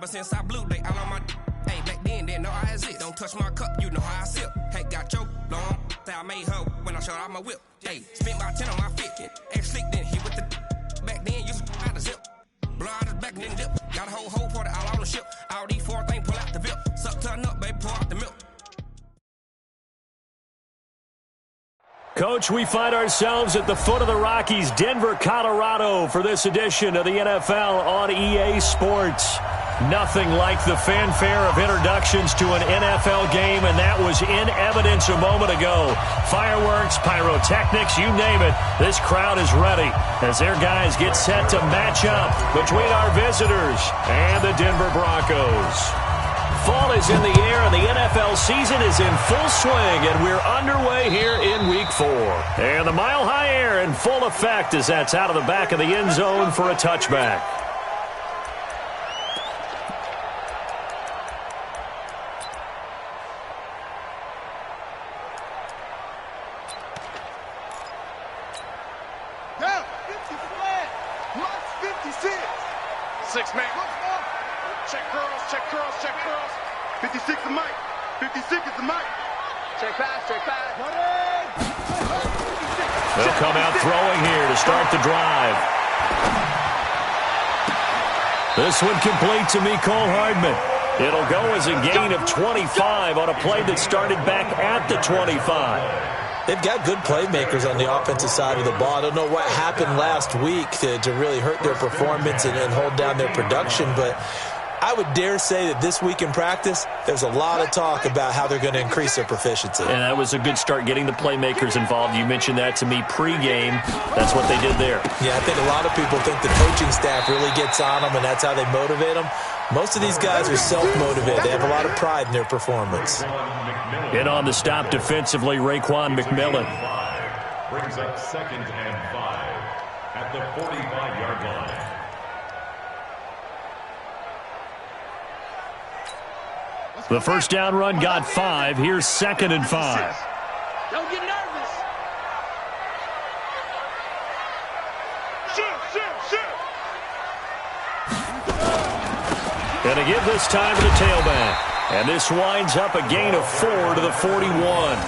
Ever since I blew, they all on my hey, back then, didn't know I exist. Don't touch my cup, you know how I sip. Hey, got your long, say I made her when I showed out my whip. Hey, spent my 10 on my fit. Ex-slick, then he with the back then, used to out the zip. Blow out his back and then dip. Got a whole party all on the ship. All these 4 things, pull out the VIP. Suck to a nut, baby, pour out the milk. Coach, we find ourselves at the foot of the Rockies, Denver, Colorado, for this edition of the NFL on EA Sports. Nothing like the fanfare of introductions to an NFL game, and that was in evidence a moment ago. Fireworks, pyrotechnics, you name it. This crowd is ready as their guys get set to match up between our visitors and the Denver Broncos. Fall is in the air, and the NFL season is in full swing, and we're underway here in Week 4. And the mile-high air in full effect as that's out of the back of the end zone for a touchback. They'll come out throwing here to start the drive. This one complete to Mecole Hardman. It'll go as a gain of 25 on a play that started back at the 25. They've got good playmakers on the offensive side of the ball. I don't know what happened last week to really hurt their performance and hold down their production, but I would dare say that this week in practice, there's a lot of talk about how they're going to increase their proficiency. And that was a good start getting the playmakers involved. You mentioned that to me pregame. That's what they did there. Yeah, I think a lot of people think the coaching staff really gets on them, and that's how they motivate them. Most of these guys are self-motivated. They have a lot of pride in their performance. In on the stop defensively, Raekwon McMillan. Brings up 2nd and 5 at the 45-yard line. The first down run got 5. Here's 2nd and 5. Don't get nervous. Shoot. Going to give this time to the tailback. And this winds up a gain of 4 to the 41. Well,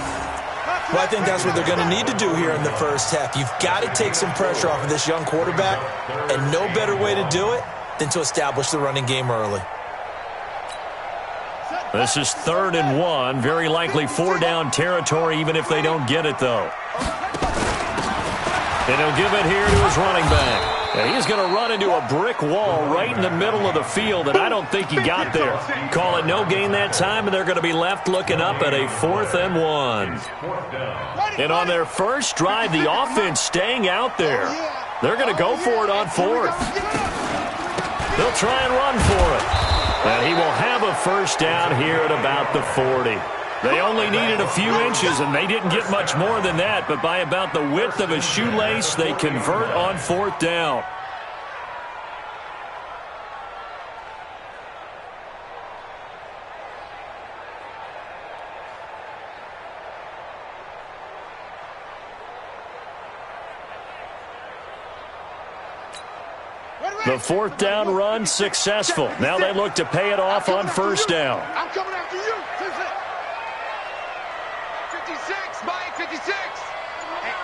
I think that's what they're going to need to do here in the first half. You've got to take some pressure off of this young quarterback, and no better way to do it than to establish the running game early. This is 3rd and 1. Very likely 4-down territory, even if they don't get it, though. And he'll give it here to his running back. And he's going to run into a brick wall right in the middle of the field, and I don't think he got there. Call it no gain that time, and they're going to be left looking up at a 4th and 1. And on their first drive, the offense staying out there. They're going to go for it on 4th. They'll try and run for it. And he will have a first down here at about the 40. They only needed a few inches, and they didn't get much more than that. But by about the width of a shoelace, they convert on 4th down. The 4th down run successful. Now they look to pay it off on first down. I'm coming after you. 56, Mike, 56. Hey,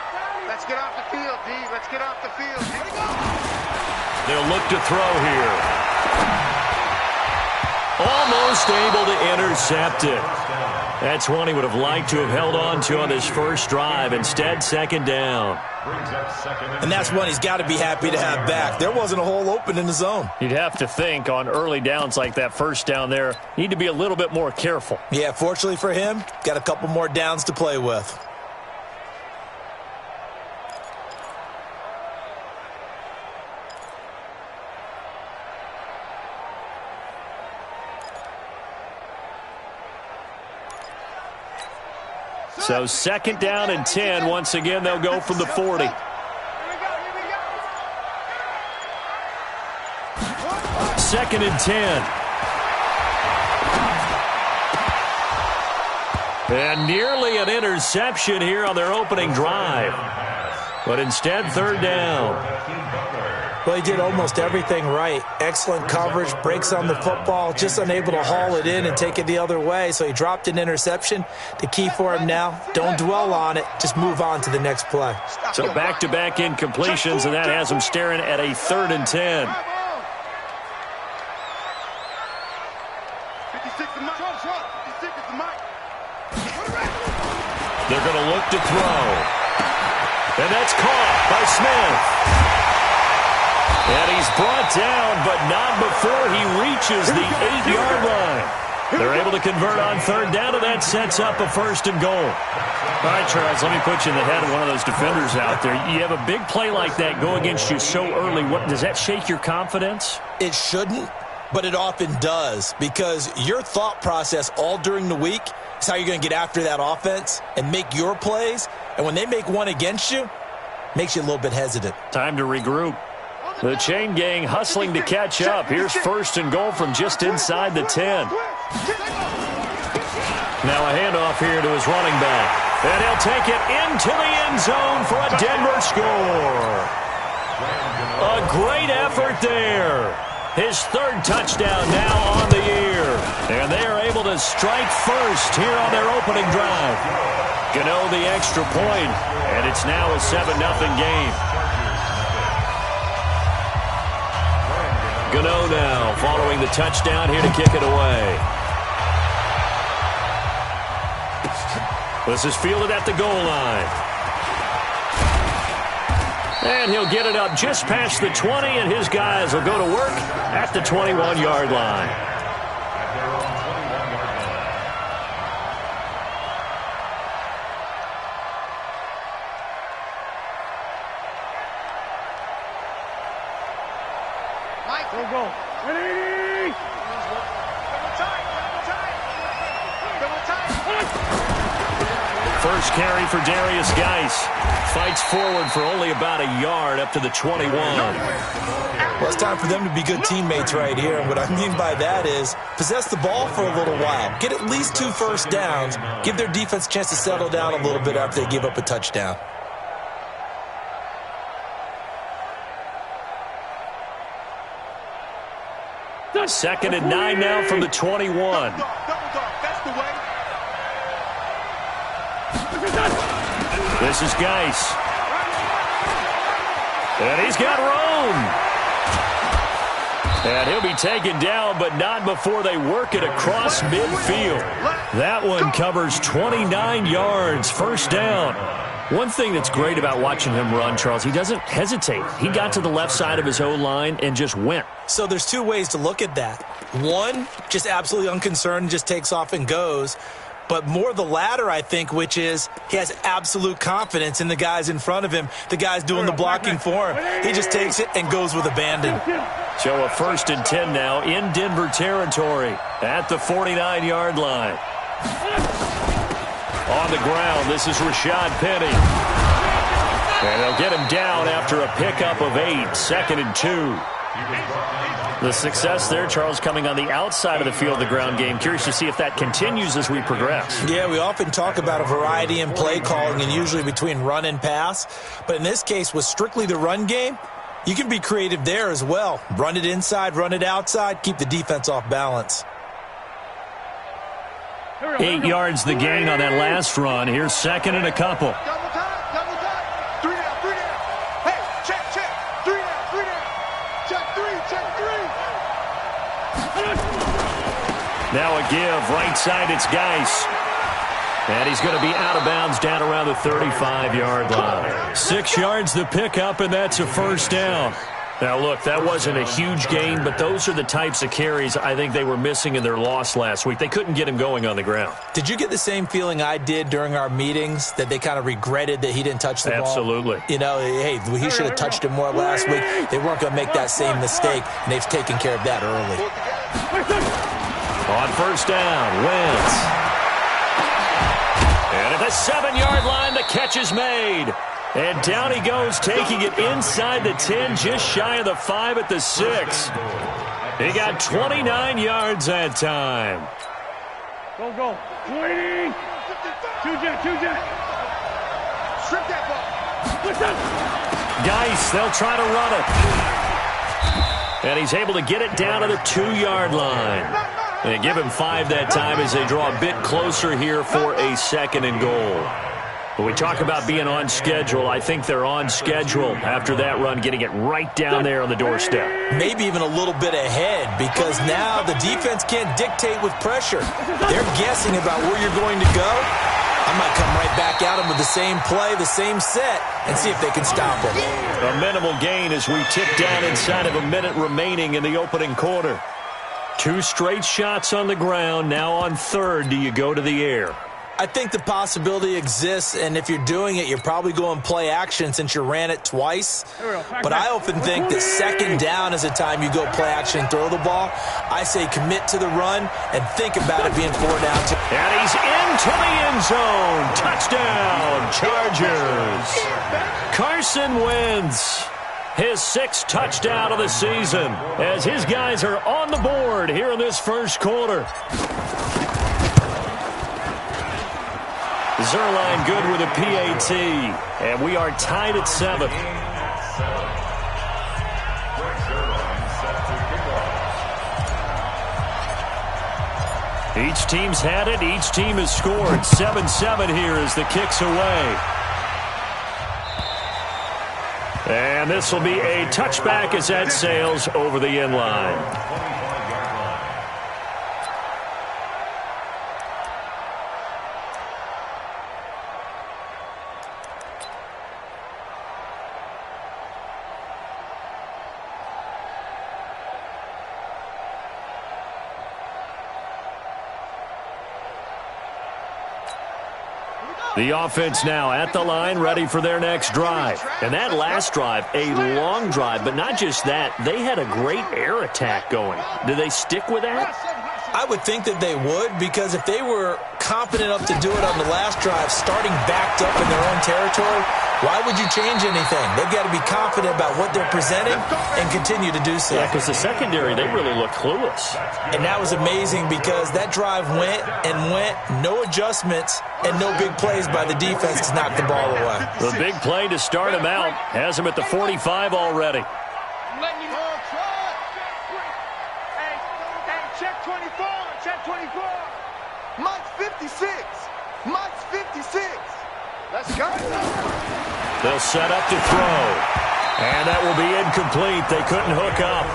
let's get off the field, D. Let's get off the field. They'll look to throw here. Almost able to intercept it. That's one he would have liked to have held on to on this first drive. Instead, 2nd down. And that's one he's got to be happy to have back. There wasn't a hole open in the zone. You'd have to think on early downs like that first down there, need to be a little bit more careful. Yeah, fortunately for him, got a couple more downs to play with. So 2nd down and 10. Once again, they'll go from the 40. 2nd and 10. And nearly an interception here on their opening drive. But instead, 3rd down. Well, he did almost everything right. Excellent coverage, breaks on the football, just unable to haul it in and take it the other way. So he dropped an interception. The key for him now, don't dwell on it. Just move on to the next play. So back-to-back incompletions, and that has him staring at a 3rd and 10. They're going to look to throw. And that's caught by Smith. And he's brought down, but not before he reaches the 8-yard line. They're able to convert on 3rd down, and that sets up a 1st and goal. All right, Charles, let me put you in the head of one of those defenders out there. You have a big play like that go against you so early. Does that shake your confidence? It shouldn't, but it often does, because your thought process all during the week is how you're going to get after that offense and make your plays. And when they make one against you, makes you a little bit hesitant. Time to regroup. The chain gang hustling to catch up. Here's 1st and goal from just inside the 10. Now a handoff here to his running back. And he'll take it into the end zone for a Denver score. A great effort there. His 3rd touchdown now on the year. And they are able to strike first here on their opening drive. Gano the extra point, and it's now a 7-0 game. Gano now following the touchdown here to kick it away. This is fielded at the goal line. And he'll get it up just past the 20, and his guys will go to work at the 21-yard line. First carry for Darius Geis. Fights forward for only about a yard up to the 21. Well, it's time for them to be good teammates right here. And what I mean by that is possess the ball for a little while. Get at least 2 first downs. Give their defense a chance to settle down a little bit after they give up a touchdown. Second and 9 now from the 21. This is Geis. And he's got room. And he'll be taken down, but not before they work it across midfield. That one covers 29 yards, 1st down. One thing that's great about watching him run, Charles, he doesn't hesitate. He got to the left side of his O-line and just went. So there's 2 ways to look at that. One, just absolutely unconcerned, just takes off and goes. But more the latter, I think, which is he has absolute confidence in the guys in front of him, the guys doing the blocking for him. He just takes it and goes with abandon. So a 1st and 10 now in Denver territory at the 49-yard line. On the ground, this is Rashad Penny. And they'll get him down after a pickup of 8, 2nd and 2. The success there, Charles, coming on the outside of the field, the ground game. Curious to see if that continues as we progress. Yeah, we often talk about a variety in play calling and usually between run and pass. But in this case, with strictly the run game, you can be creative there as well. Run it inside, run it outside, keep the defense off balance. 8 yards the gain on that last run. Here's 2nd and a couple. Double time. 3 down. Hey, check. 3 down. Check 3. Now a give. Right side, it's Geis. And he's going to be out of bounds down around the 35-yard line. 6 yards the pickup, and that's a 1st down. Now, look, that wasn't a huge gain, but those are the types of carries I think they were missing in their loss last week. They couldn't get him going on the ground. Did you get the same feeling I did during our meetings, that they kind of regretted that he didn't touch the ball? Absolutely. You know, hey, he should have touched it more last week. They weren't going to make that same mistake, and they've taken care of that early. On 1st down, Wentz. And at the 7-yard line, the catch is made. And down he goes, taking it inside the 10, just shy of the 5 at the 6. He got 29 yards that time. Go. 20. 2-jet. Strip that ball. Geis, they'll try to run it. And he's able to get it down to the 2-yard line. And give him 5 that time as they draw a bit closer here for a 2nd and goal. When we talk about being on schedule, I think they're on schedule after that run, getting it right down there on the doorstep. Maybe even a little bit ahead, because now the defense can't dictate with pressure. They're guessing about where you're going to go. I might come right back at them with the same play, the same set, and see if they can stop them. A minimal gain as we tick down inside of a minute remaining in the opening quarter. 2 straight shots on the ground. Now on 3rd, do you go to the air? I think the possibility exists, and if you're doing it, you're probably going play action since you ran it twice. But I often think that 2nd down is the time you go play action and throw the ball. I say commit to the run and think about it being 4 down. And he's into the end zone. Touchdown, Chargers. Carson Wentz, his 6th touchdown of the season, as his guys are on the board here in this first quarter. Zerline good with a PAT, and we are tied at 7. Each team's had it. Each team has scored. 7-7 here as the kick's away. And this will be a touchback as that sails over the end line. The offense now at the line, ready for their next drive. And that last drive, a long drive, but not just that. They had a great air attack going. Do they stick with that? I would think that they would, because if they were confident enough to do it on the last drive, starting backed up in their own territory, why would you change anything? They've got to be confident about what they're presenting and continue to do so. Yeah, because the secondary, they really look clueless. And that was amazing because that drive went and went, no adjustments, and no big plays by the defense to knock the ball away. The big play to start him out has him at the 45 already. Check 24, check 24. Mike's 56. Mike's 56. Let's go. They'll set up to throw. And that will be incomplete. They couldn't hook up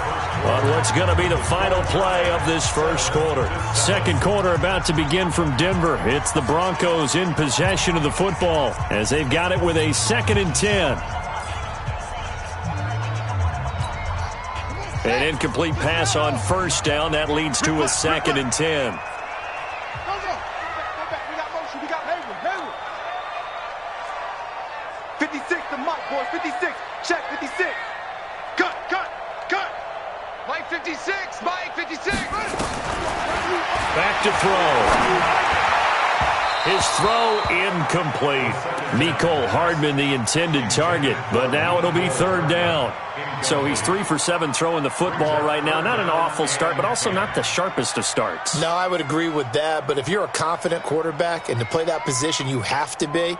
on what's going to be the final play of this first quarter. Second quarter about to begin from Denver. It's the Broncos in possession of the football as they've got it with a 2nd and 10. An incomplete pass on first down. That leads to a 2nd and 10. Go back. We got motion. We got Hayward. 56 to Mike, boys. 56. Check 56. Cut. Mike 56. Mike 56. Back to throw. His throw incomplete. Mecole Hardman the intended target, but now it'll be 3rd down. So he's 3 for 7 throwing the football right now. Not an awful start, but also not the sharpest of starts. No, I would agree with that. But if you're a confident quarterback and to play that position you have to be,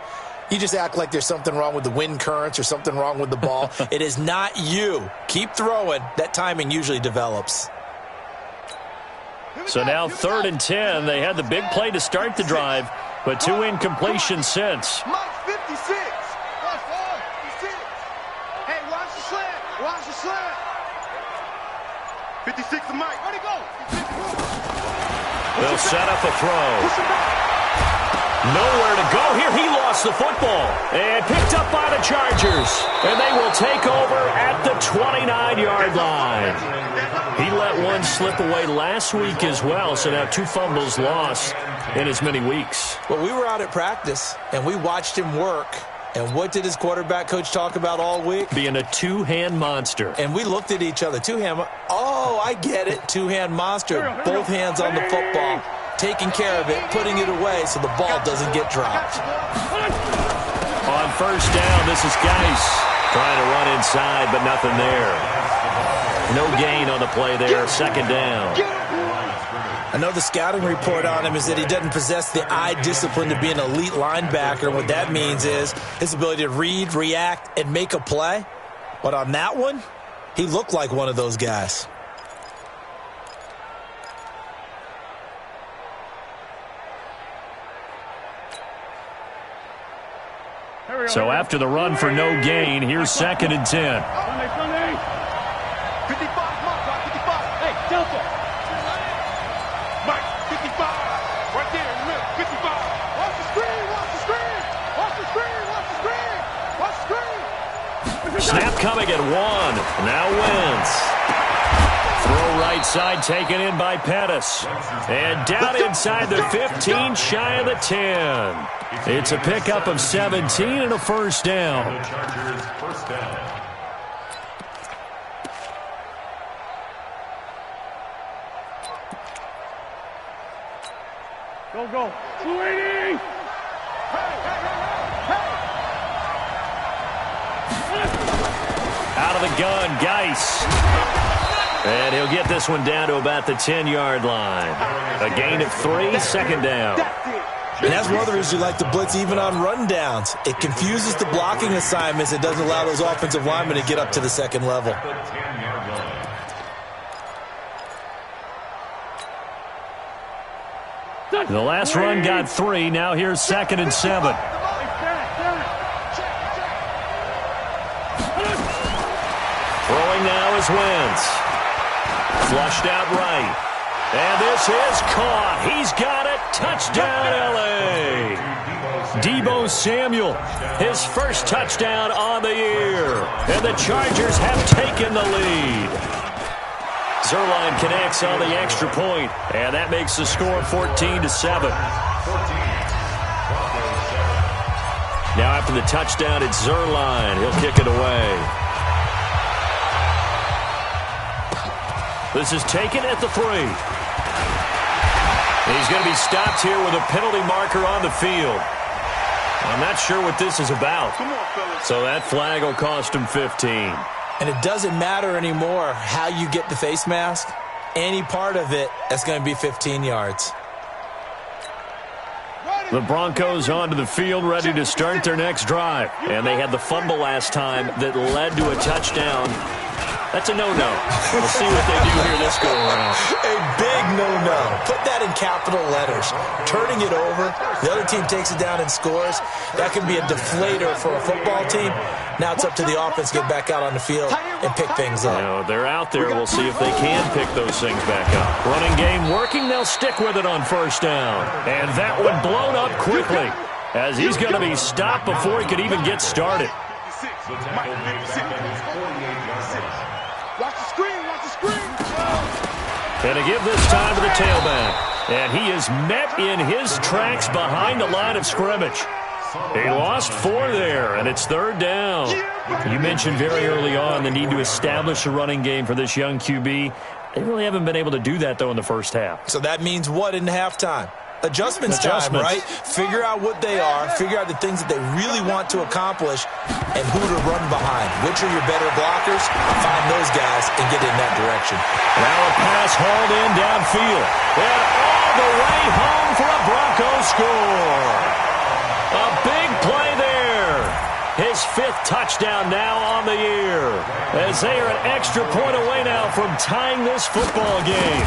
you just act like there's something wrong with the wind currents or something wrong with the ball. It is not you. Keep throwing. That timing usually develops. So now 3rd and 10. They had the big play to start the drive, but 2 incompletions since. Mike's 56. 56. Hey, watch the slant. Watch the slant. 56 to Mike. Where'd he go? They'll set up a throw. Nowhere to go here. He lost the football and picked up by the Chargers. And they will take over at the 29-yard line. He let one slip away last week as well, so now 2 fumbles lost in as many weeks. Well, we were out at practice, and we watched him work. And what did his quarterback coach talk about all week? Being a 2-hand monster. And we looked at each other. 2-hand. Oh, I get it. 2-hand monster. Both hands on the football. Taking care of it, putting it away so the ball doesn't get dropped. On first down, this is Geis trying to run inside, but nothing there. No gain on the play there, 2nd down. I know the scouting report on him is that he doesn't possess the eye discipline to be an elite linebacker. What that means is his ability to read, react, and make a play. But on that one, He looked like one of those guys. So after the run for no gain, here's 2nd and 10. Sunday. 55, Mark, 55. Hey, Delta. Mike, 55. Right there in the middle, 55. Watch the screen, watch the screen. Watch the screen, watch the screen. Watch the screen. Snap coming at 1. Now Wentz. Throw right side taken in by Pettis. And down inside the 15, shy of the 10. It's a pickup of 17 and a first down. The Chargers first down. Go. 280. Out of the gun, Geis. And he'll get this one down to about the 10-yard line. A gain of 3, 2nd down. And that's one of the reasons you like to blitz even on rundowns. It confuses the blocking assignments. It doesn't allow those offensive linemen to get up to the 2nd level. The 10-yard line. The last run got 3. Now here's 2nd and 7. Throwing now is Wentz. Flushed out right. And this is caught. He's got it. Touchdown, L.A. Deebo Samuel, his first touchdown on the year. And the Chargers have taken the lead. Zuerlein connects on the extra point, and that makes the score 14-7. Now after the touchdown, it's Zuerlein. He'll kick it away. This is taken at the 3. He's going to be stopped here with a penalty marker on the field. I'm not sure what this is about. So that flag will cost him 15. And it doesn't matter anymore how you get the face mask. Any part of it, that's going to be 15 yards. The Broncos onto the field, ready to start their next drive. And they had the fumble last time that led to a touchdown. That's a no-no. We'll see what they do here this go-around. A big no-no. Put that in capital letters. Turning it over, the other team takes it down and scores. That can be a deflator for a football team. Now it's up to the offense to get back out on the field and pick things up. You know, they're out there. We'll see if they can pick those things back up. Running game working. They'll stick with it on first down. And that one blown up quickly as he's going to be stopped before he could even get started. The tackle made is 48 yards. Watch the screen, watch the screen. And to give this time to the tailback. And he is met in his tracks behind the line of scrimmage. He lost 4 there, and it's 3rd down. You mentioned very early on the need to establish a running game for this young QB. They really haven't been able to do that, though, in the first half. So that means what in halftime? Adjustments time, right? Figure out what they are, figure out the things that they really want to accomplish, and who to run behind. Which are your better blockers? Find those guys and get in that direction. Now a pass hauled in downfield. And all the way home for a Broncos score. A big play there. His 5th touchdown now on the year. As they are an extra point away now from tying this football game.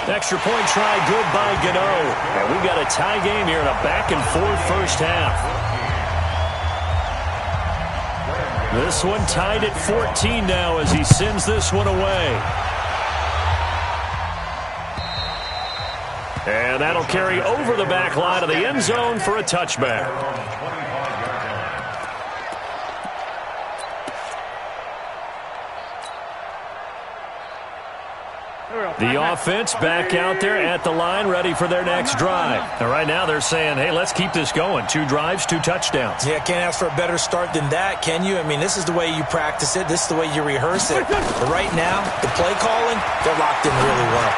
Extra point try good by Gano. And we've got a tie game here in a back-and-forth first half. This one tied at 14 now as he sends this one away. And that'll carry over the back line of the end zone for a touchback. The offense back out there at the line, ready for their next drive. And right now they're saying, hey, let's keep this going. 2 drives, 2 touchdowns. Yeah, can't ask for a better start than that, can you? I mean, this is the way you practice it. This is the way you rehearse it. But right now, the play calling, they're locked in really well.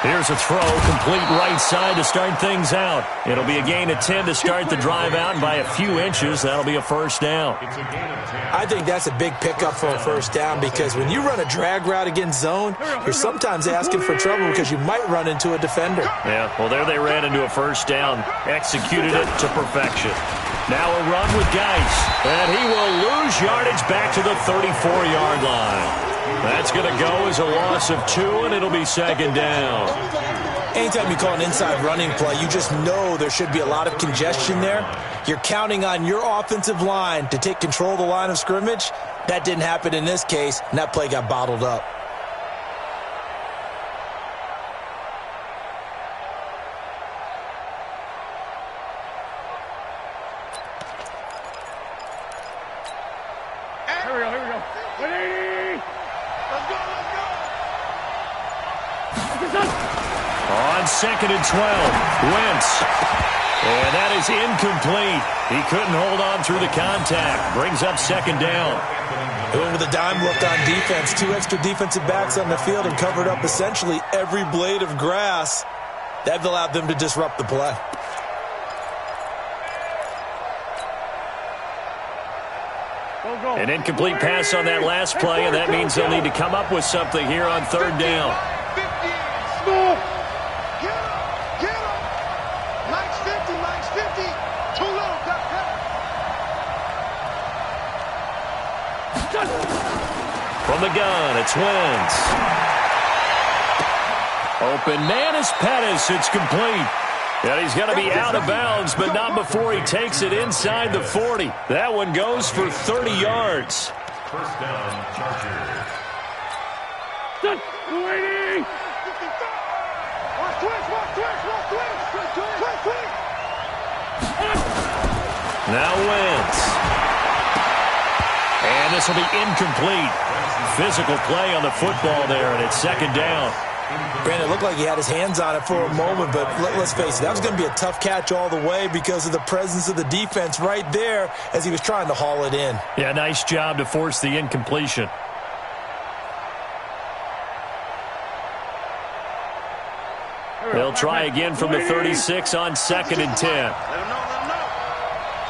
Here's a throw, complete right side to start things out. It'll be a gain of 10 to start the drive out, and by a few inches, that'll be a first down. I think that's a big pickup for a first down because when you run a drag route against zone, you're sometimes asking for trouble because you might run into a defender. Yeah, well, there they ran into a first down, executed it to perfection. Now a run with Geis, and he will lose yardage back to the 34-yard line. That's going to go as a loss of 2, and it'll be second down. Anytime you call an inside running play, you just know there should be a lot of congestion there. You're counting on your offensive line to take control of the line of scrimmage. That didn't happen in this case, and that play got bottled up. Here we go. 180! Let's go! On 2nd and 12, Wentz. And that is incomplete. He couldn't hold on through the contact. Brings up second down. Going with a dime look on defense. 2 extra defensive backs on the field and covered up essentially every blade of grass. That allowed them to disrupt the play. An incomplete pass on that last play, and that means they'll need to come up with something here on 3rd down. Get him! Likes 50. Too little, From the gun, it's Wentz. Open man is Pettis. It's complete. And he's going to be out of bounds, but not before he takes it inside the 40. That one goes for 30 yards. First down, Chargers. Waiting! Now Wentz. And this will be incomplete. Physical play on the football there, and it's second down. Brandon, it looked like he had his hands on it for a moment, but let's face it, that was going to be a tough catch all the way because of the presence of the defense right there as he was trying to haul it in. Yeah, nice job to force the incompletion. They'll try again from the 36 on 2nd and 10.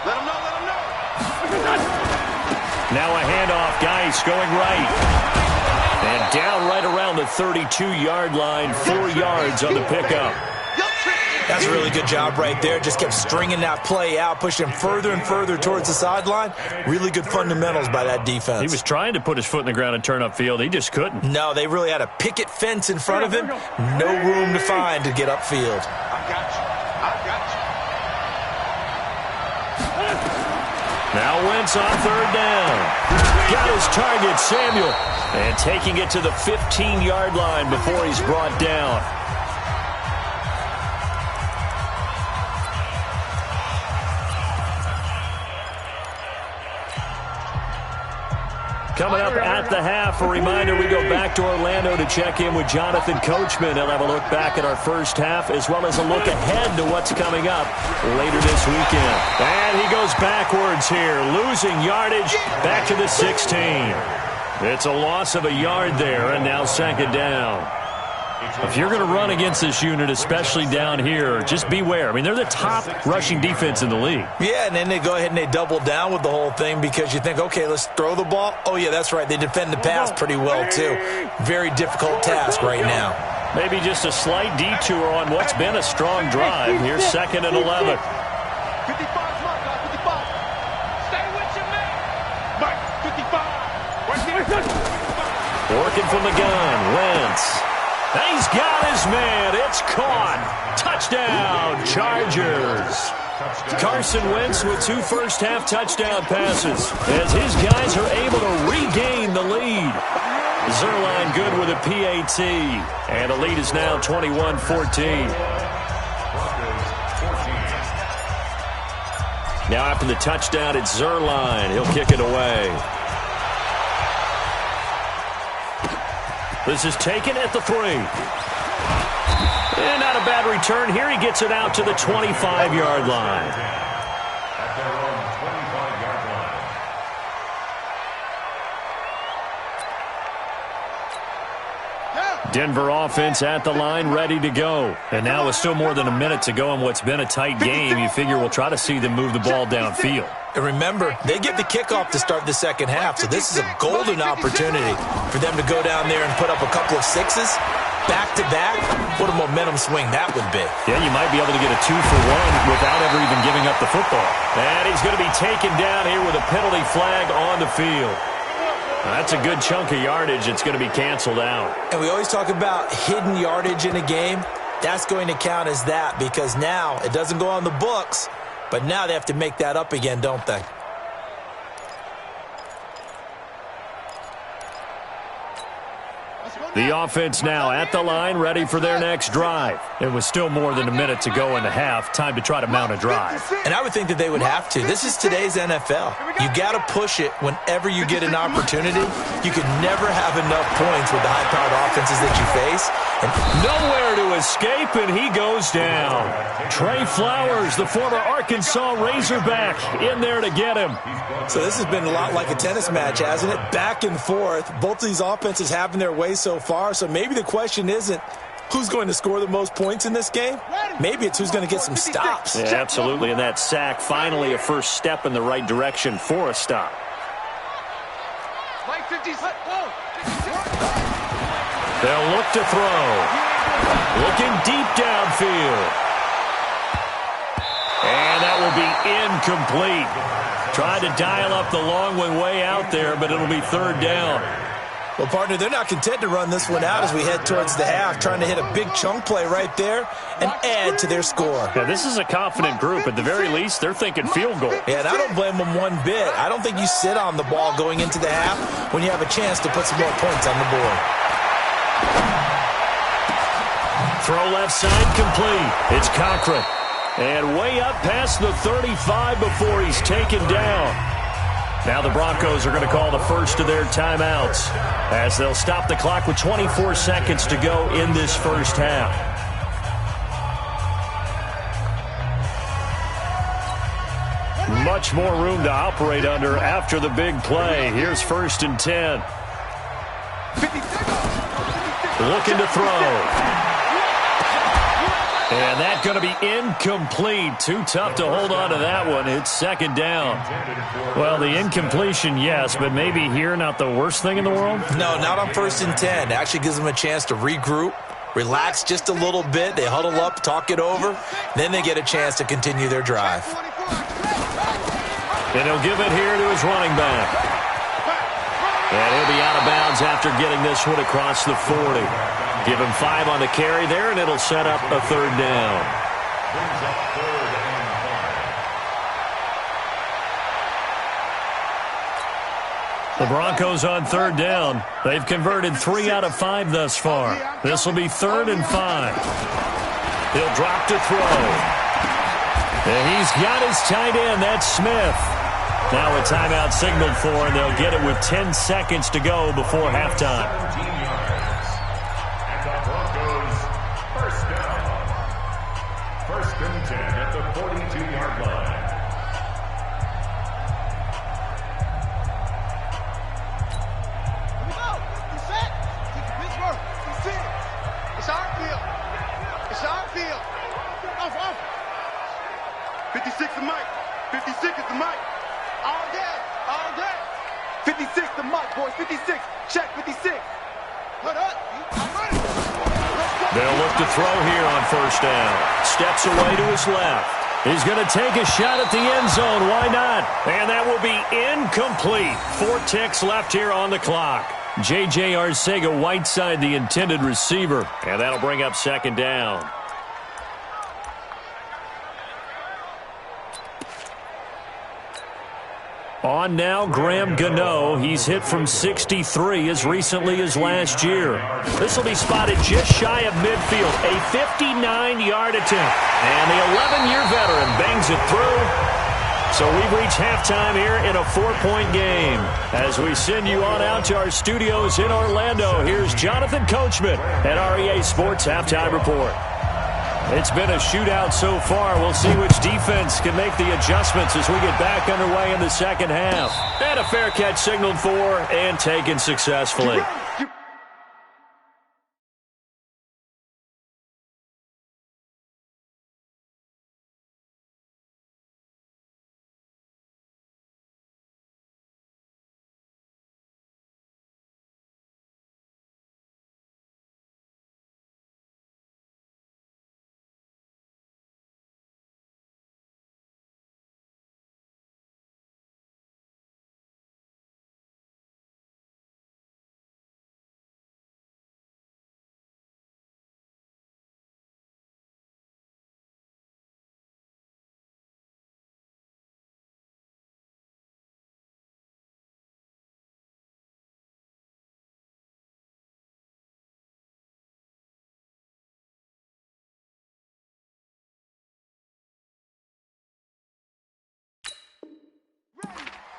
Let him know. Now a handoff. Geis going right. And down right around the 32-yard line, 4 yards on the pickup. That's a really good job right there. Just kept stringing that play out, pushing him further and further towards the sideline. Really good fundamentals by that defense. He was trying to put his foot in the ground and turn upfield. He just couldn't. No, they really had a picket fence in front of him. No room to find to get upfield. I got you. Now Wentz on 3rd down. Got his target, Samuel. And taking it to the 15-yard line before he's brought down. Coming up at the half, a reminder, we go back to Orlando to check in with Jonathan Coachman. He'll have a look back at our first half as well as a look ahead to what's coming up later this weekend. And he goes backwards here, losing yardage back to the 16. It's a loss of a yard there, and now second down. If you're going to run against this unit, especially down here, just beware. I mean, they're the top rushing defense in the league. Yeah, and then they go ahead and they double down with the whole thing because you think, okay, let's throw the ball. Oh, yeah, that's right. They defend the pass pretty well, too. Very difficult task right now. Maybe just a slight detour on what's been a strong drive. Here's 2nd and 11. 55, stay with your man. Mike, 55. Working from the gun, Wentz. He's got his man. It's caught. Touchdown, Chargers. Carson Wentz with 2 first-half touchdown passes as his guys are able to regain the lead. Zerline good with a PAT. And the lead is now 21-14. Now after the touchdown, it's Zerline. He'll kick it away. This is taken at the 3. And not a bad return here. He gets it out to the 25-yard line. At their own 25-yard line. Denver offense at the line, ready to go. And now with still more than a minute to go in what's been a tight game, you figure we'll try to see them move the ball downfield. And remember, they get the kickoff to start the second half, so this is a golden opportunity for them to go down there and put up a couple of sixes back-to-back. What a momentum swing that would be. Yeah, you might be able to get a 2-for-1 without ever even giving up the football. And he's going to be taken down here with a penalty flag on the field. That's a good chunk of yardage. It's going to be canceled out. And we always talk about hidden yardage in a game. That's going to count as that because now it doesn't go on the books, but now they have to make that up again, don't they? The offense now at the line, ready for their next drive. It was still more than a minute to go in the half. Time to try to mount a drive. And I would think that they would have to. This is today's NFL. You got to push it whenever you get an opportunity. You could never have enough points with the high-powered offenses that you face. And nowhere to escape, and he goes down. Trey Flowers, the former Arkansas Razorback, in there to get him. So this has been a lot like a tennis match, hasn't it? Back and forth. Both of these offenses having their way so far. So maybe the question isn't who's going to score the most points in this game. Maybe it's who's going to get some stops. Yeah, absolutely. And that sack, finally a first step in the right direction for a stop. They'll look to throw. Looking deep downfield. And that will be incomplete. Tried to dial up the long one way out there, but it'll be third down. Well, partner, they're not content to run this one out as we head towards the half, trying to hit a big chunk play right there and add to their score. Yeah, this is a confident group. At the very least, they're thinking field goal. Yeah, and I don't blame them one bit. I don't think you sit on the ball going into the half when you have a chance to put some more points on the board. Throw left side complete. It's Cochran. And way up past the 35 before he's taken down. Now the Broncos are going to call the first of their timeouts as they'll stop the clock with 24 seconds to go in this first half. Much more room to operate under after the big play. Here's 1st and 10. Looking to throw. And that's going to be incomplete. Too tough to hold on to that one. It's second down. Well, the incompletion, yes, but maybe here not the worst thing in the world? No, not on 1st and 10. It actually gives them a chance to regroup, relax just a little bit. They huddle up, talk it over. Then they get a chance to continue their drive. And he'll give it here to his running back. And he'll be out of bounds after getting this one across the 40. Give him 5 on the carry there, and it'll set up a third down. The Broncos on third down. They've converted 3 out of 5 thus far. This will be 3rd and 5. He'll drop to throw. And he's got his tight end. That's Smith. Now a timeout signaled for, and they'll get it with 10 seconds to go before halftime. At the 42-yard line. Here we go. You set. Pittsburgh. It's our field. It's our field. Off. 56 to Mike. 56 is the Mike. All day. 56 to Mike, boys. 56. Check 56. Put up. I'm ready. They'll look to throw here on 1st down. Steps away to his left. He's going to take a shot at the end zone. Why not? And that will be incomplete. 4 ticks left here on the clock. J.J. Arcega-Whiteside, the intended receiver. And that'll bring up 2nd down. On now, Graham Gano. He's hit from 63 as recently as last year. This will be spotted just shy of midfield. A 59-yard attempt. And the 11-year veteran bangs it through. So we've reached halftime here in a 4-point game. As we send you on out to our studios in Orlando, here's Jonathan Coachman at REA Sports Halftime Report. It's been a shootout so far. We'll see which defense can make the adjustments as we get back underway in the second half. And a fair catch signaled for and taken successfully.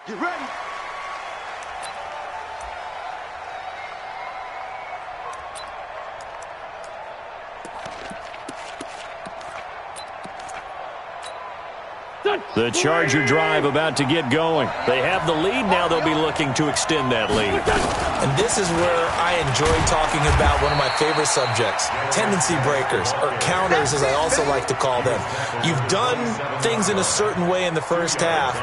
Get ready. The Charger drive about to get going. They have the lead now. They'll be looking to extend that lead. And this is where I enjoy talking about one of my favorite subjects, tendency breakers, or counters as I also like to call them. You've done things in a certain way in the first half,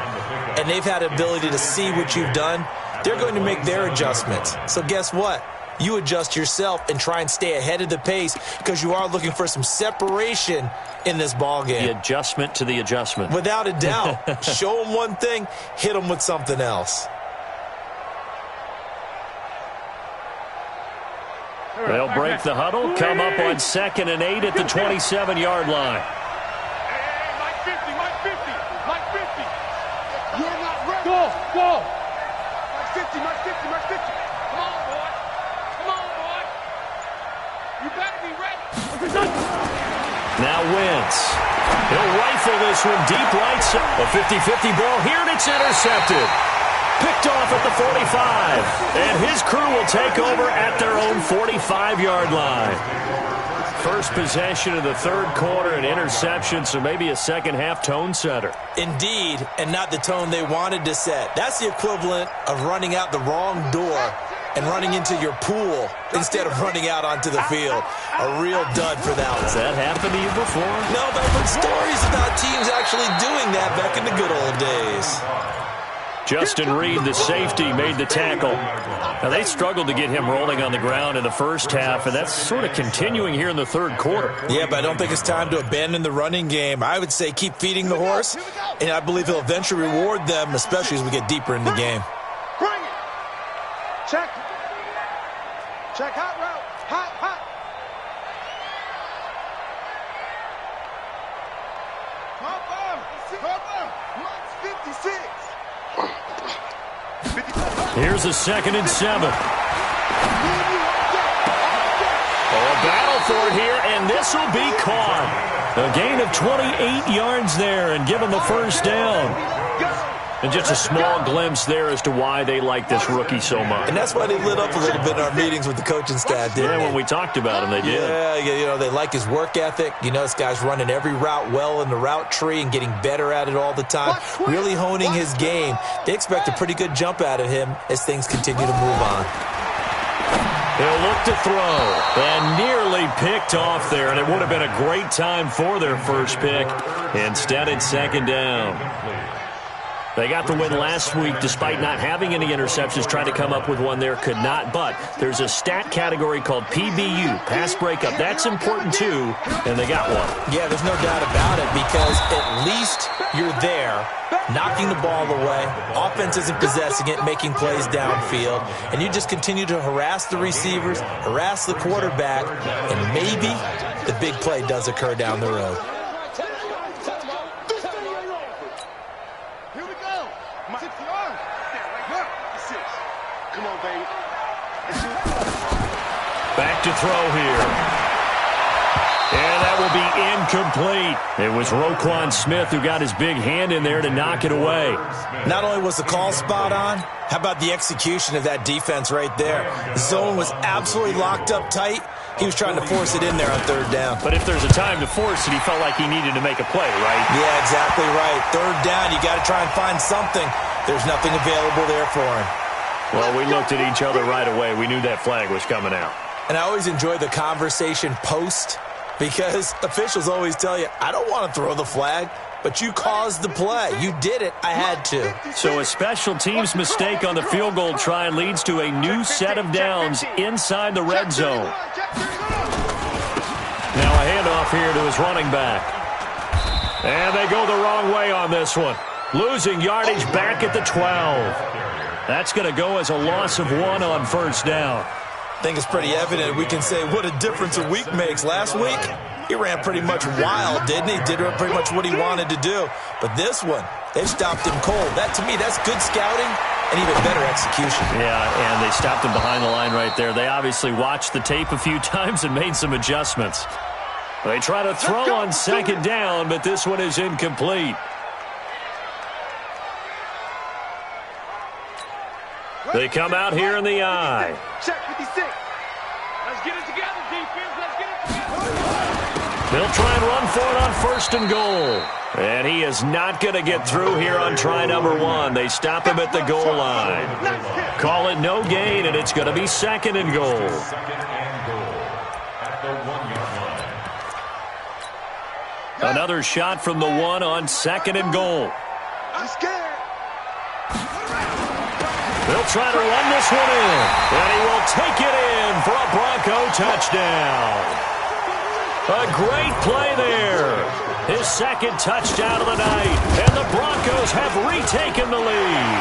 and they've had the ability to see what you've done. They're going to make their adjustments. So guess what? You adjust yourself and try and stay ahead of the pace because you are looking for some separation in this ball game. The adjustment to the adjustment. Without a doubt. Show them one thing, hit them with something else. They'll break the huddle, come up on 2nd and 8 at the 27-yard line. Hey, Mike 50, Mike 50, Mike 50. You're not ready. Go. Mike 50, Mike 50, Mike 50. Come on, boy. Come on, boy. You better be ready. Now Wentz. He'll rifle this one deep right side. A 50-50 ball here, and it's intercepted. Picked off at the 45. And his crew will take over at their own 45-yard line. First possession of the third quarter, an interception, so maybe a second-half tone setter. Indeed, and not the tone they wanted to set. That's the equivalent of running out the wrong door and running into your pool instead of running out onto the field. A real dud for that one. Has that happened to you before? No, but I've heard stories about teams actually doing that back in the good old days. Justin Reed, the safety, made the tackle. Now, they struggled to get him rolling on the ground in the first half, and that's sort of continuing here in the third quarter. Yeah, but I don't think it's time to abandon the running game. I would say keep feeding the horse, and I believe he'll eventually reward them, especially as we get deeper in the game. Bring it. Check. Check hot route. Hot. Cover. Mike 56. Here's a 2nd and 7. A battle for it here, and this will be caught. A gain of 28 yards there and given the first down. And just a small glimpse there as to why they like this rookie so much. And that's why they lit up a little bit in our meetings with the coaching staff, didn't they? When we talked about him, they did. Yeah, they like his work ethic. You know, this guy's running every route well in the route tree and getting better at it all the time, really honing his game. They expect a pretty good jump out of him as things continue to move on. He'll look to throw, and nearly picked off there, and it would have been a great time for their first pick. Instead, it's 2nd down. They got the win last week despite not having any interceptions. Tried to come up with one there, could not. But there's a stat category called PBU, pass breakup. That's important too, and they got one. Yeah, there's no doubt about it because at least you're there, knocking the ball away. Offense isn't possessing it, making plays downfield. And you just continue to harass the receivers, harass the quarterback, and maybe the big play does occur down the road. Back to throw here. And that will be incomplete. It was Roquan Smith who got his big hand in there to knock it away. Not only was the call spot on, how about the execution of that defense right there? The zone was absolutely locked up tight. He was trying to force it in there on 3rd down. But if there's a time to force it, he felt like he needed to make a play, right? Yeah, exactly right. 3rd down, you got to try and find something. There's nothing available there for him. Well, we looked at each other right away. We knew that flag was coming out. And I always enjoy the conversation post because officials always tell you, I don't want to throw the flag, but you caused the play. You did it. I had to. So a special teams mistake on the field goal try leads to a new set of downs inside the red zone. Now a handoff here to his running back. And they go the wrong way on this one. Losing yardage back at the 12. That's going to go as a loss of 1 on 1st down. I think it's pretty evident. We can say what a difference a week makes. Last week, he ran pretty much wild, didn't he? Did pretty much what he wanted to do. But this one, they've stopped him cold. That, to me, that's good scouting and even better execution. Yeah, and they stopped him behind the line right there. They obviously watched the tape a few times and made some adjustments. They try to throw on 2nd down, but this one is incomplete. They come out here in the I. Check 56. Let's get it together, defense. Let's get it together. They'll try and run for it on 1st and goal. And he is not going to get through here on try number 1. They stop him at the goal line. Call it no gain, and it's going to be 2nd and goal. 2nd and goal at the 1-yard line. Another shot from the 1 on 2nd and goal. I'm scared. They'll try to run this one in, and he will take it in for a Bronco touchdown. A great play there. His 2nd touchdown of the night, and the Broncos have retaken the lead.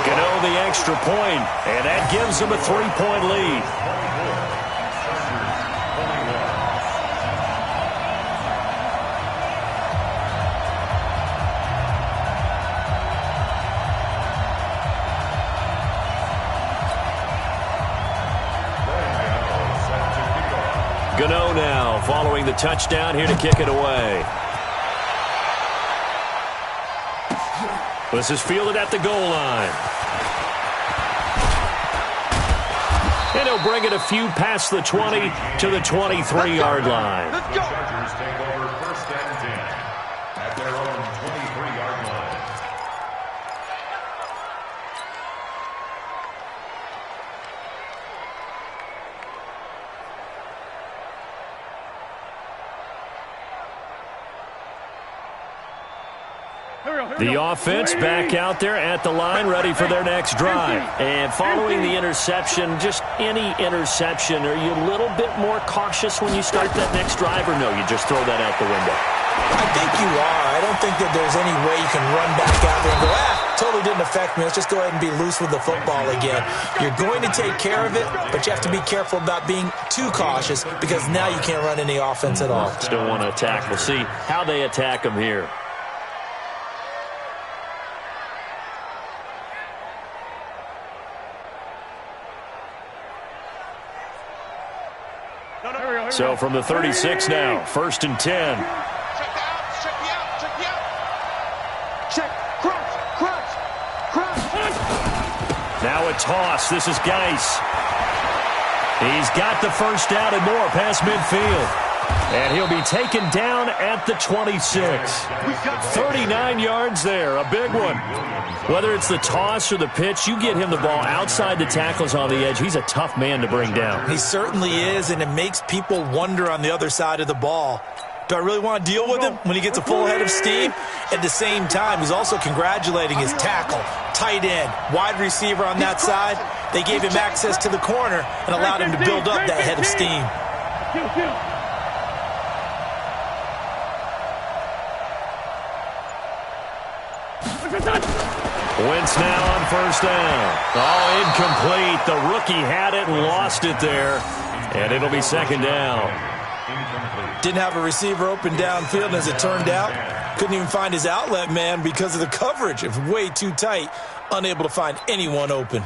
Gano the extra point, and that gives them a 3-point lead. Gano now following the touchdown here to kick it away. This is fielded at the goal line. And he'll bring it a few past the 20 to the 23-yard line. Let's go. Chargers take over 1st and 10 at their own 23-yard line. The offense back out there at the line, ready for their next drive. And following the interception, just any interception, are you a little bit more cautious when you start that next drive, or no, you just throw that out the window? I think you are. I don't think that there's any way you can run back out there and go, totally didn't affect me. Let's just go ahead and be loose with the football again. You're going to take care of it, but you have to be careful about being too cautious because now you can't run any offense at all. Still want to attack. We'll see how they attack them here. So from the 36 now, 1st and 10. Check the outs. Check the outs. Check the outs. Check. Crunch. Now a toss. This is Geis. He's got the first down and more past midfield. And he'll be taken down at the 26. 39 yards there, a big one. Whether it's the toss or the pitch, you get him the ball outside the tackles on the edge. He's a tough man to bring down. He certainly is, and it makes people wonder on the other side of the ball. Do I really want to deal with him when he gets a full head of steam? At the same time, he's also congratulating his tackle, tight end, wide receiver on that side. They gave him access to the corner and allowed him to build up that head of steam. Wentz now on 1st down. Oh, incomplete. The rookie had it and lost it there. And it'll be 2nd down. Didn't have a receiver open downfield, and as it turned out, couldn't even find his outlet man because of the coverage. It was way too tight, unable to find anyone open.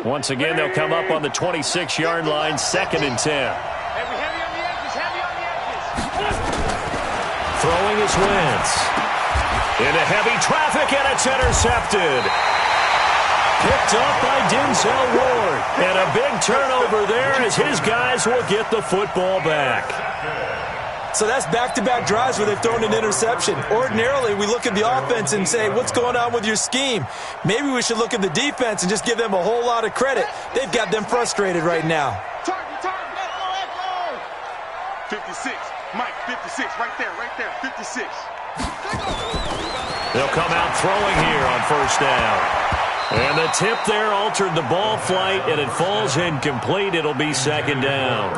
Once again, they'll come up on the 26-yard line, 2nd and 10. Heavy on the edges. Throwing is Wentz. Into heavy traffic, and it's intercepted. Picked up by Denzel Ward. And a big turnover there as his guys will get the football back. So that's back-to-back drives where they've thrown an interception. Ordinarily, we look at the offense and say, what's going on with your scheme? Maybe we should look at the defense and just give them a whole lot of credit. They've got them frustrated right now. Target. Let's go. 56. Mike, 56. Right there. 56. They'll come out throwing here on 1st down. And the tip there altered the ball flight, and it falls incomplete. It'll be 2nd down.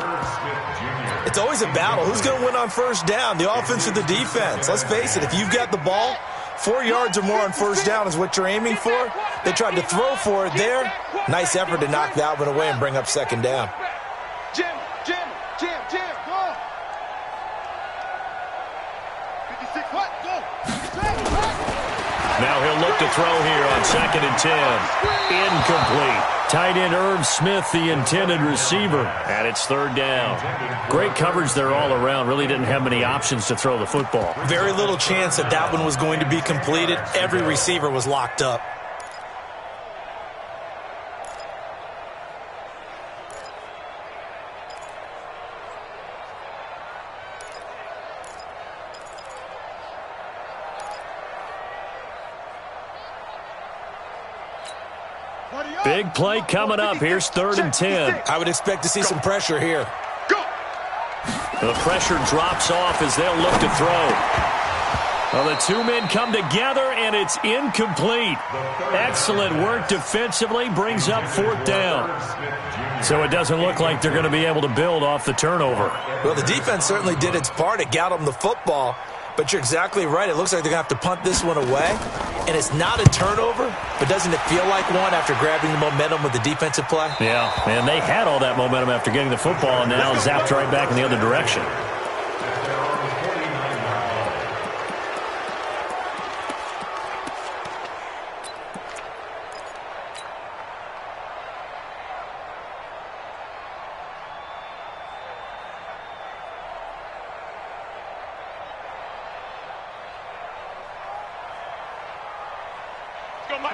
It's always a battle. Who's going to win on 1st down, the offense or the defense? Let's face it, if you've got the ball, 4 yards or more on 1st down is what you're aiming for. They tried to throw for it there. Nice effort to knock that one away and bring up 2nd down. Jim, go. 56, what? Go. Now he'll look to throw here on 2nd and 10. Incomplete. Tight end Irv Smith, the intended receiver, and it's third down. Great coverage there all around. Really didn't have many options to throw the football. Very little chance that that one was going to be completed. Every receiver was locked up. Big play coming up. Here's 3rd and 10. I would expect to see some pressure here. The pressure drops off as they'll look to throw. Well, the two men come together, and it's incomplete. Excellent work defensively, brings up 4th down. So it doesn't look like they're going to be able to build off the turnover. Well, the defense certainly did its part. It got them the football. But you're exactly right. It looks like they're going to have to punt this one away. And it's not a turnover, but doesn't it feel like one after grabbing the momentum with the defensive play? Yeah, and they had all that momentum after getting the football, and now zapped right back in the other direction.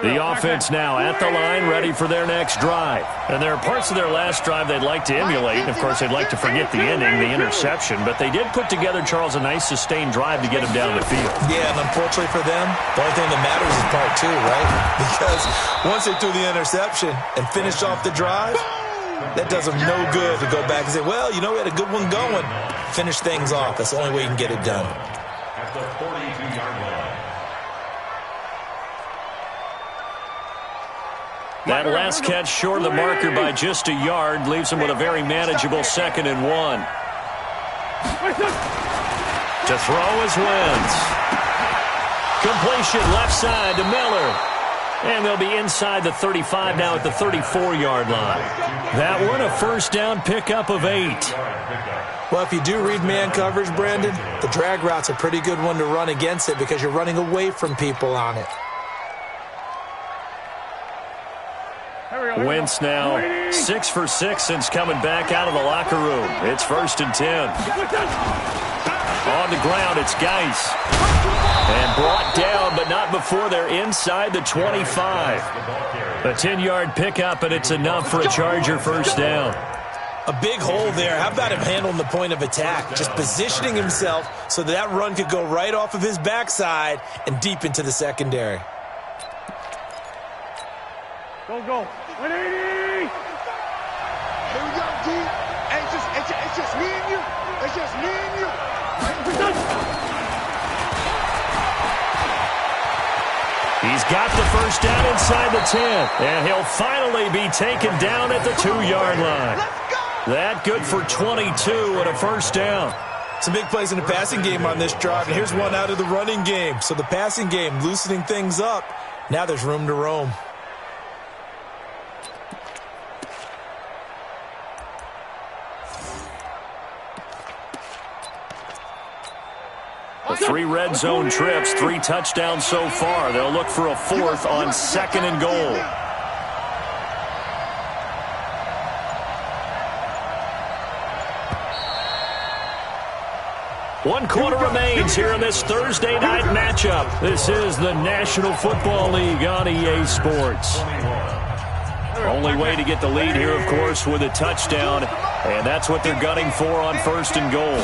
The offense now at the line, ready for their next drive. And there are parts of their last drive they'd like to emulate. And, of course, they'd like to forget the ending, the interception. But they did put together, Charles, a nice sustained drive to get them down the field. Yeah, and unfortunately for them, the only thing that matters is part 2, right? Because once they threw the interception and finished off the drive, that does them no good to go back and say, well, you know, we had a good one going. Finish things off. That's the only way you can get it done. At the 42-yard line. That last catch short of the marker by just a yard leaves him with a very manageable 2nd and 1. To throw is Wentz. Completion left side to Miller. And they'll be inside the 35 now at the 34-yard line. That one a first down pickup of 8. Well, if you do read man coverage, Brandon, the drag route's a pretty good one to run against it because you're running away from people on it. Wentz now 6 for 6 since coming back out of the locker room. It's 1st and 10. On the ground, it's Geis. And brought down, but not before they're inside the 25. A 10-yard pickup, and it's enough for a Charger first down. A big hole there. How about him handling the point of attack? Just positioning himself so that run could go right off of his backside and deep into the secondary. Go. 180! Here we go, D. It's just me and you. It's just me and you. He's got the first down inside the 10. And he'll finally be taken down at the 2-yard line. That good for 22 and a first down. Some big plays in the passing game on this drive. And here's one out of the running game. So the passing game loosening things up. Now there's room to roam. The 3 red zone trips, 3 touchdowns so far. They'll look for a 4th on 2nd and goal. One quarter remains here in this Thursday night matchup. This is the National Football League on EA Sports. Only way to get the lead here, of course, with a touchdown. And that's what they're gunning for on 1st and goal.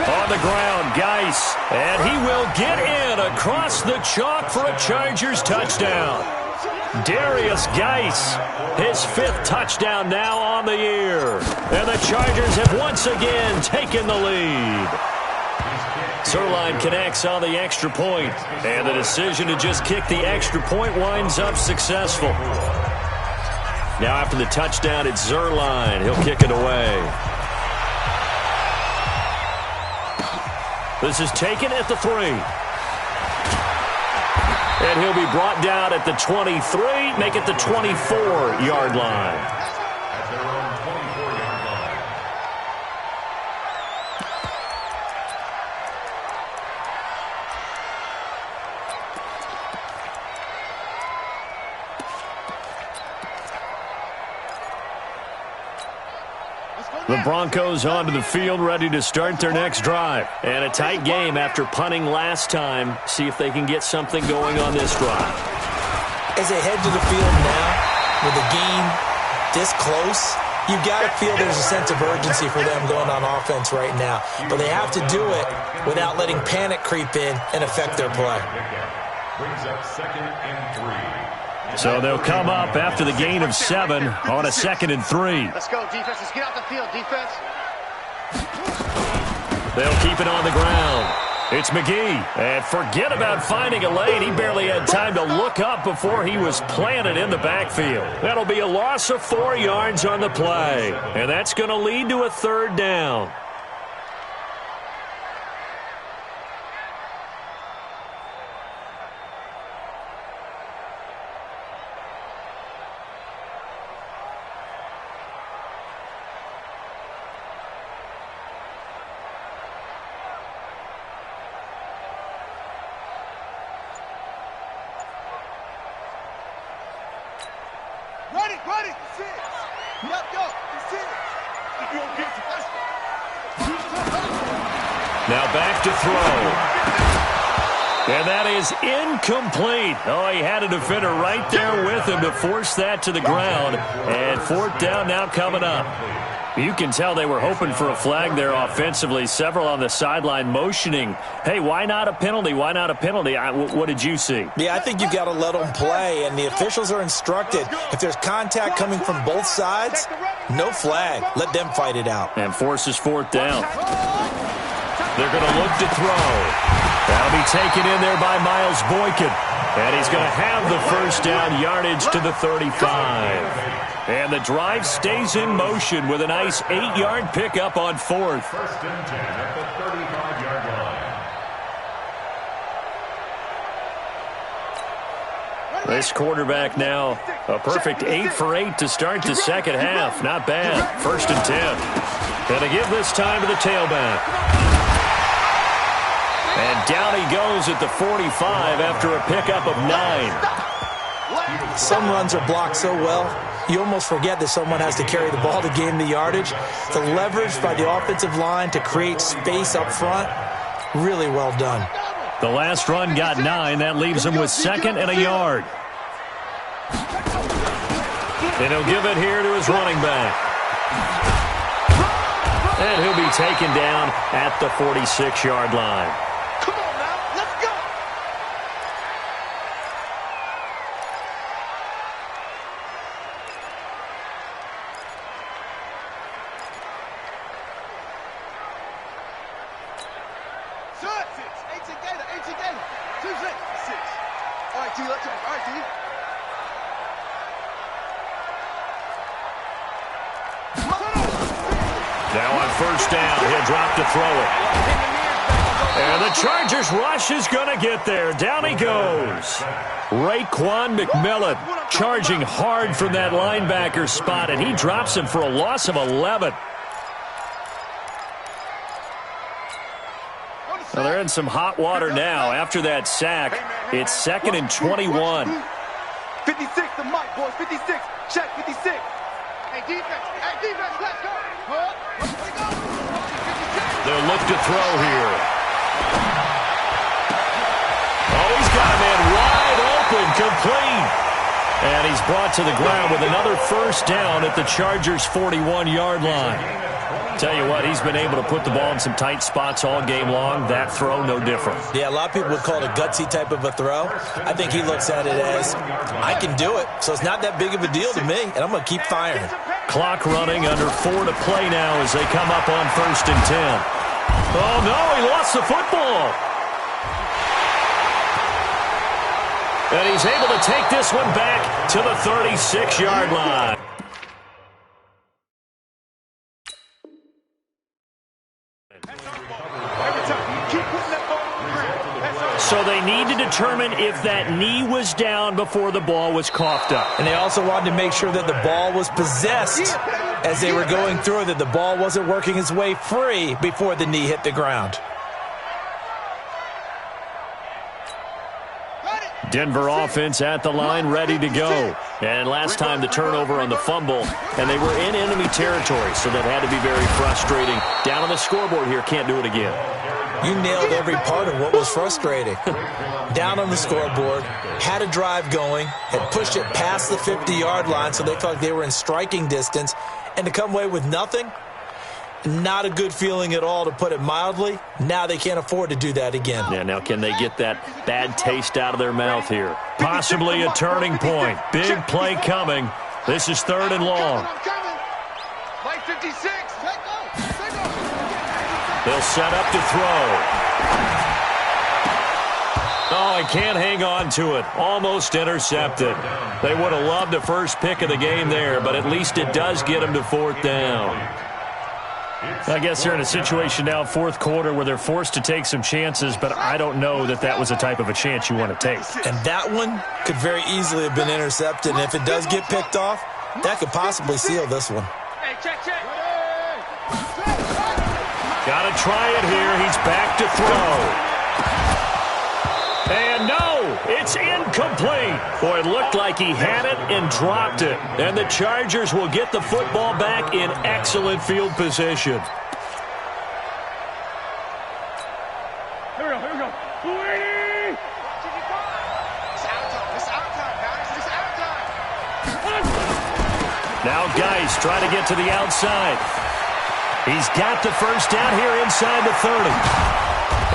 On the ground, Geis, and he will get in across the chalk for a Chargers touchdown. Darius Geis, his 5th touchdown now on the year. And the Chargers have once again taken the lead. Zerline connects on the extra point, and the decision to just kick the extra point winds up successful. Now after the touchdown, it's Zerline. He'll kick it away. This is taken at the 3. And he'll be brought down at the 23, make it the 24-yard line. At their own 24-yard line. The Broncos onto the field, ready to start their next drive. And a tight game after punting last time. See if they can get something going on this drive. As they head to the field now, with the game this close, you got to feel there's a sense of urgency for them going on offense right now. But they have to do it without letting panic creep in and affect their play. Brings up 2nd and 3. So they'll come up after the gain of 7 on a 2nd and 3. Let's go, defense. Let's get out the field, defense. They'll keep it on the ground. It's McGee. And forget about finding a lane. He barely had time to look up before he was planted in the backfield. That'll be a loss of 4 yards on the play. And that's going to lead to a 3rd down. Ready. That's it. Yep, go. That's it. You don't get it. Now back to throw. And that is incomplete. Oh, he had a defender right there with him to force that to the ground. And 4th down now coming up. You can tell they were hoping for a flag there offensively. Several on the sideline motioning, hey, why not a penalty? Why not a penalty? What did you see? Yeah, I think you got to let them play, and the officials are instructed. If there's contact coming from both sides, no flag. Let them fight it out. And forces 4th down. They're going to look to throw. That'll be taken in there by Miles Boykin. And he's going to have the 1st down yardage to the 35. And the drive stays in motion with a nice 8-yard pickup on 4th. 1st and 10 at the 35-yard line. This quarterback now, a perfect 8 for 8 to start the second half. Not bad. 1st and 10. Going to give this time to the tailback. And down he goes at the 45 after a pickup of 9. Some runs are blocked so well, you almost forget that someone has to carry the ball to gain the yardage. The leverage by the offensive line to create space up front, really well done. The last run got 9. That leaves him with 2nd and a yard. And he'll give it here to his running back. And he'll be taken down at the 46-yard line. Come on now, let's go. Short 6, 18 gainer, 2 6, 6. All right, D, let's go. All right, D. Now on 1st down, he'll drop to throw it. And the Chargers rush is going to get there. Down he goes. Raekwon McMillan charging hard from that linebacker spot, and he drops him for a loss of 11. Well, they're in some hot water now. After that sack, it's 2nd and 21. 56 to Mike, boys. 56. Check 56. Hey, defense, let's go. They'll look to throw here. Oh, he's got a man wide open, complete. And he's brought to the ground with another 1st down at the Chargers' 41-yard line. Tell you what, he's been able to put the ball in some tight spots all game long. That throw, no different. Yeah, a lot of people would call it a gutsy type of a throw. I think he looks at it as, I can do it, so it's not that big of a deal to me, and I'm going to keep firing. Clock running, under 4 to play now as they come up on 1st and 10. Oh, no, he lost the football. And he's able to take this one back to the 36-yard line. So they need to determine if that knee was down before the ball was coughed up. And they also wanted to make sure that the ball was possessed as they were going through, that the ball wasn't working its way free before the knee hit the ground. Denver offense at the line, ready to go. And last time the turnover on the fumble, and they were in enemy territory, so that had to be very frustrating. Down on the scoreboard here, can't do it again. You nailed every part of what was frustrating. Down on the scoreboard, had a drive going, had pushed it past the 50-yard line so they felt like they were in striking distance, and to come away with nothing, not a good feeling at all, to put it mildly. Now they can't afford to do that again. Yeah, now can they get that bad taste out of their mouth here? Possibly a turning point. Big play coming. This is 3rd and long. Like 56. They'll set up to throw. Oh, he can't hang on to it. Almost intercepted. They would have loved the first pick of the game there, but at least it does get them to 4th down. I guess they're in a situation now, 4th quarter, where they're forced to take some chances, but I don't know that that was the type of a chance you want to take. And that one could very easily have been intercepted, and if it does get picked off, that could possibly seal this one. Hey, check. Got to try it here. He's back to throw. And no, it's incomplete. Boy, it looked like he had it and dropped it. And the Chargers will get the football back in excellent field position. Here we go. It's out time, guys. It's out time. Now Geis trying to get to the outside. He's got the first down here inside the 30.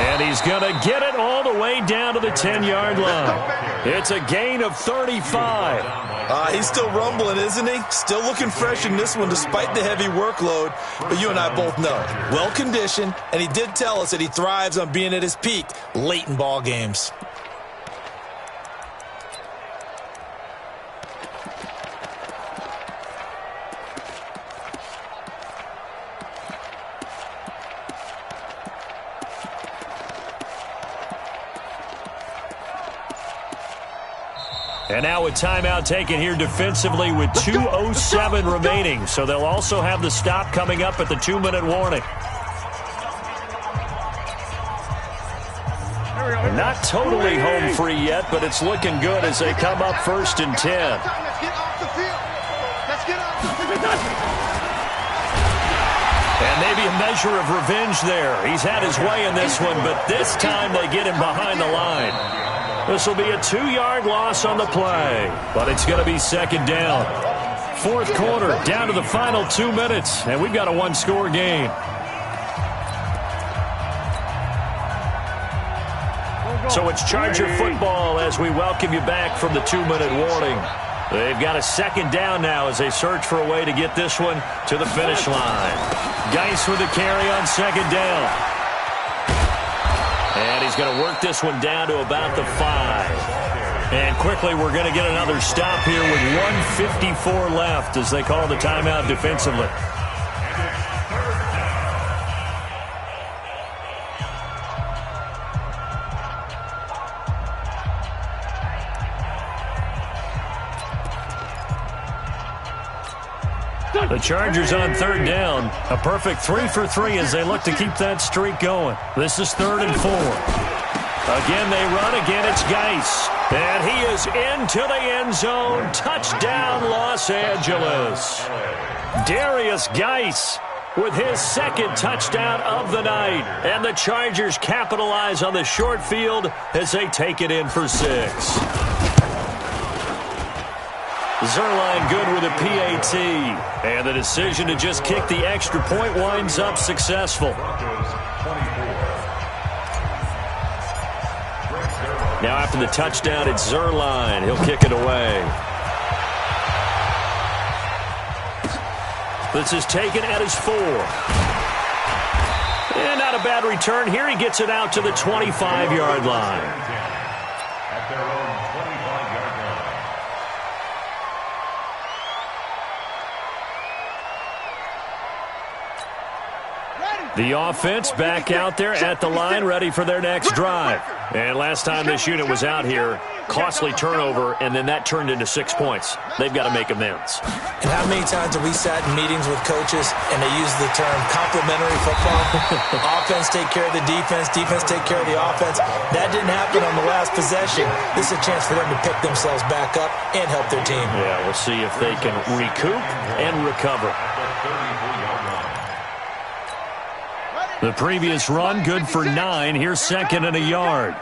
And he's going to get it all the way down to the 10-yard line. It's a gain of 35. He's still rumbling, isn't he? Still looking fresh in this one despite the heavy workload. But you and I both know, well-conditioned, and he did tell us that he thrives on being at his peak late in ball games. And now a timeout taken here defensively with 2:07 remaining. So they'll also have the stop coming up at the 2-minute warning. Not totally home free yet, but it's looking good as they come up 1st and 10. Let's get off the field. Let's get off the field. And maybe a measure of revenge there. He's had his way in this one, but this time they get him behind the line. This will be a 2-yard loss on the play, but it's going to be 2nd down. 4th quarter, down to the final 2 minutes, and we've got a 1-score game. So it's Charger football as we welcome you back from the 2-minute warning. They've got a 2nd down now as they search for a way to get this one to the finish line. Geis with the carry on 2nd down. And he's going to work this one down to about the 5. And quickly we're going to get another stop here with 1:54 left as they call the timeout defensively. The Chargers on 3rd down. A perfect 3 for 3 as they look to keep that streak going. This is 3rd and 4. Again, they run. Again, it's Geis. And he is into the end zone. Touchdown, Los Angeles. Darius Geis with his 2nd touchdown of the night. And the Chargers capitalize on the short field as they take it in for 6. Zuerlein good with a PAT. And the decision to just kick the extra point winds up successful. Now after the touchdown, it's Zuerlein. He'll kick it away. This is taken at his 4. And not a bad return here. He gets it out to the 25-yard line. At their own 25-yard line. The offense back out there at the line, ready for their next drive. And last time this unit was out here, costly turnover, and then that turned into 6 points. They've got to make amends. And how many times have we sat in meetings with coaches and they use the term complementary football? Offense take care of the defense, defense take care of the offense. That didn't happen on the last possession. This is a chance for them to pick themselves back up and help their team. Yeah, we'll see if they can recoup and recover. The previous run, good for 9. Here's second and a yard.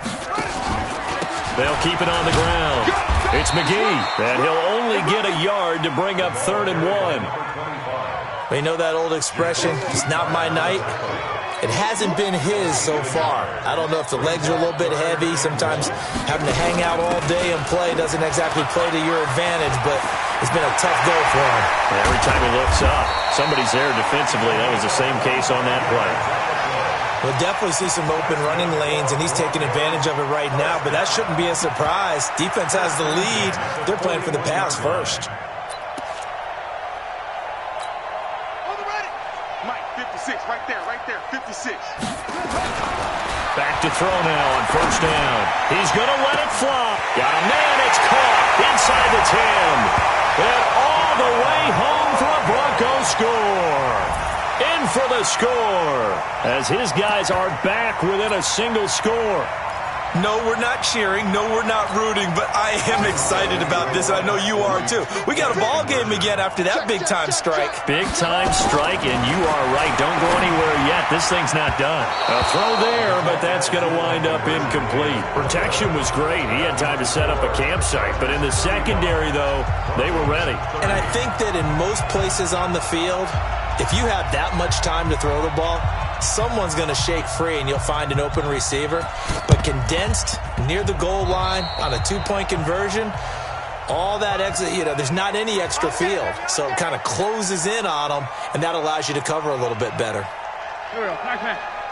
They'll keep it on the ground. It's McGee, and he'll only get a yard to bring up 3rd and 1. We know that old expression, it's not my night. It hasn't been his so far. I don't know if the legs are a little bit heavy. Sometimes having to hang out all day and play doesn't exactly play to your advantage, but it's been a tough go for him. Every time he looks up, somebody's there defensively. That was the same case on that play. We'll definitely see some open running lanes, and he's taking advantage of it right now, but that shouldn't be a surprise. Defense has the lead. They're playing for the pass first. On the ready. Mike, 56, right there, 56. Back to throw now on 1st down. He's going to let it fly. Got a man, it's caught inside the 10. And all the way home for a Broncos score. In for the score as his guys are back within a single score. No, we're not cheering. No, we're not rooting, but I am excited about this. I know you are too. We got a ball game again after that big-time strike. Big-time strike, and you are right. Don't go anywhere yet. This thing's not done. A throw there, but that's going to wind up incomplete. Protection was great. He had time to set up a campsite, but in the secondary, though, they were ready. And I think that in most places on the field, if you have that much time to throw the ball, someone's going to shake free and you'll find an open receiver. But condensed near the goal line on a 2-point conversion, all that extra, there's not any extra field. So it kind of closes in on them, and that allows you to cover a little bit better. Here we go.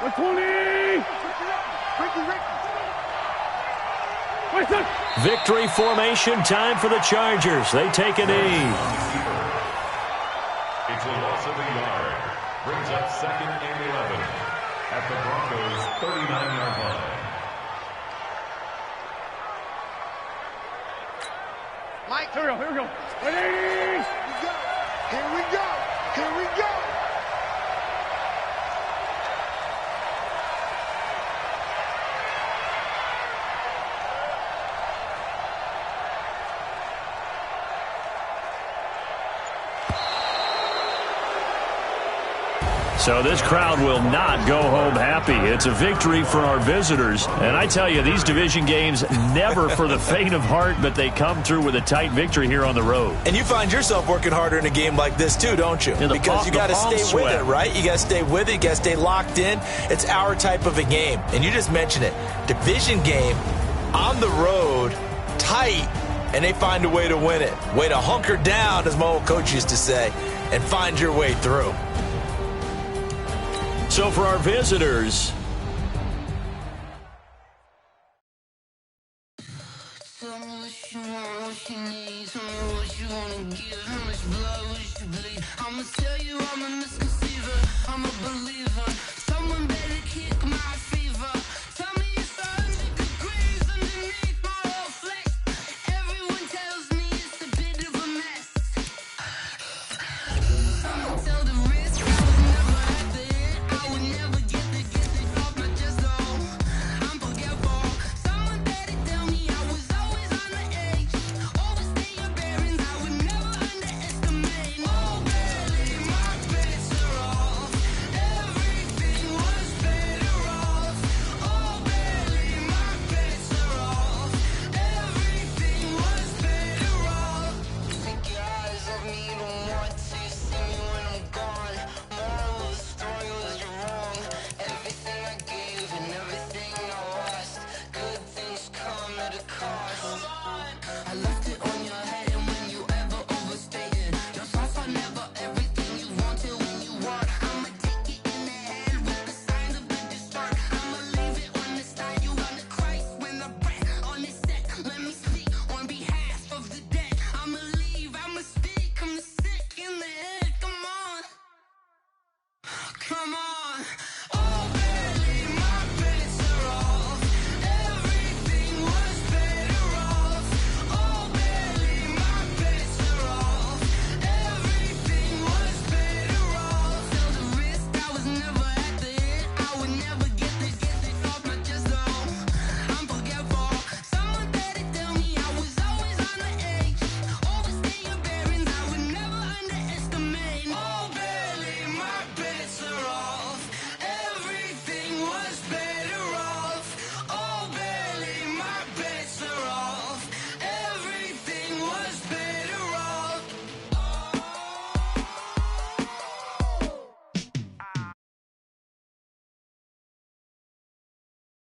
120. Victory formation time for the Chargers. They take a knee. It's a loss of a yard. Brings up 2nd and 11 at the Broncos' 39-yard line. Mike, here we go. 180. Here we go. So this crowd will not go home happy. It's a victory for our visitors. And I tell you, these division games, never for the faint of heart, but they come through with a tight victory here on the road. And you find yourself working harder in a game like this too, don't you? Because you got to stay with it, right? You got to stay with it. You got to stay locked in. It's our type of a game. And you just mentioned it. Division game, on the road, tight, and they find a way to win it. Way to hunker down, as my old coach used to say, and find your way through. So for our visitors, I'ma tell you I'm a misconceiver, I'm a believer. Someone